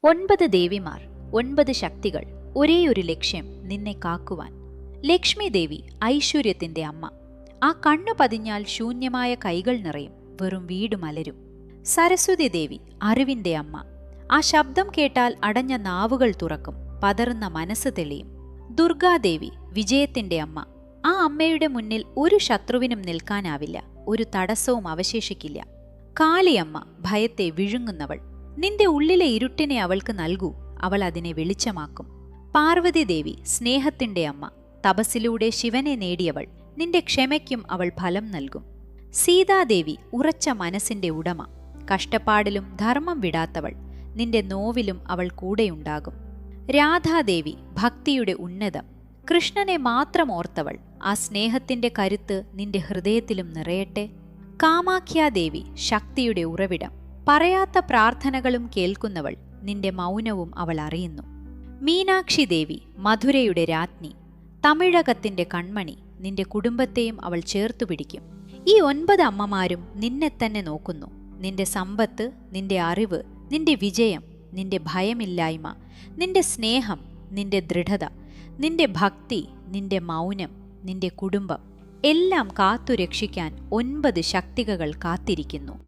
9 ദേവിമാർ, 9 ശക്തികൾ, ഒരേയൊരു ലക്ഷ്യം, നിന്നെ കാക്കുവാൻ. ലക്ഷ്മി ദേവി ഐശ്വര്യത്തിന്റെ അമ്മ. ആ കണ്ണു പതിഞ്ഞാൽ ശൂന്യമായ കൈകൾ നിറയും, വെറും വീട് മലരും. സരസ്വതി ദേവി അറിവിന്റെ അമ്മ. ആ ശബ്ദം കേട്ടാൽ അടഞ്ഞ നാവുകൾ തുറക്കും, പതറുന്ന മനസ്സ് തെളിയും. ദുർഗാദേവി വിജയത്തിന്റെ അമ്മ. ആ അമ്മയുടെ മുന്നിൽ ഒരു ശത്രുവിനും നിൽക്കാനാവില്ല, ഒരു തടസ്സവും അവശേഷിക്കില്ല. കാളിയമ്മ ഭയത്തെ വിഴുങ്ങുന്നവൾ. നിന്റെ ഉള്ളിലെ ഇരുട്ടിനെ അവൾക്ക് നൽകൂ, അവൾ അതിനെ വെളിച്ചമാക്കും. പാർവതി ദേവി സ്നേഹത്തിന്റെ അമ്മ. തപസ്സിലൂടെ ശിവനെ നേടിയവൾ. നിന്റെ ക്ഷമയ്ക്കും അവൾ ഫലം നൽകും. സീതാദേവി ഉറച്ച മനസ്സിന്റെ ഉടമ. കഷ്ടപ്പാടിലും ധർമ്മം വിടാത്തവൾ. നിന്റെ നോവിലും അവൾ കൂടെയുണ്ടാകും. രാധാദേവി ഭക്തിയുടെ ഉന്നതം. കൃഷ്ണനെ മാത്രം ഓർത്തവൾ. ആ സ്നേഹത്തിന്റെ കരുത്ത് നിന്റെ ഹൃദയത്തിലും നിറയട്ടെ. കാമാഖ്യാദേവി ശക്തിയുടെ ഉറവിടം. പറയാത്ത പ്രാർത്ഥനകളും കേൾക്കുന്നവൾ. നിന്റെ മൗനവും അവൾ അറിയുന്നു. മീനാക്ഷി ദേവി മധുരയുടെ രാജ്ഞി. തമിഴകത്തിന്റെ കൺമണി. നിന്റെ കുടുംബത്തെയും അവൾ ചേർത്തുപിടിക്കും. ഈ 9 അമ്മമാരും നിന്നെ തന്നെ നോക്കുന്നു. നിന്റെ സമ്പത്ത്, നിന്റെ അറിവ്, നിന്റെ വിജയം, നിന്റെ ഭയമില്ലായ്മ, നിന്റെ സ്നേഹം, നിന്റെ ദൃഢത, നിന്റെ ഭക്തി, നിന്റെ മൗനം, നിന്റെ കുടുംബം എല്ലാം കാത്തുരക്ഷിക്കാൻ 9 ശക്തികകൾ കാത്തിരിക്കുന്നു.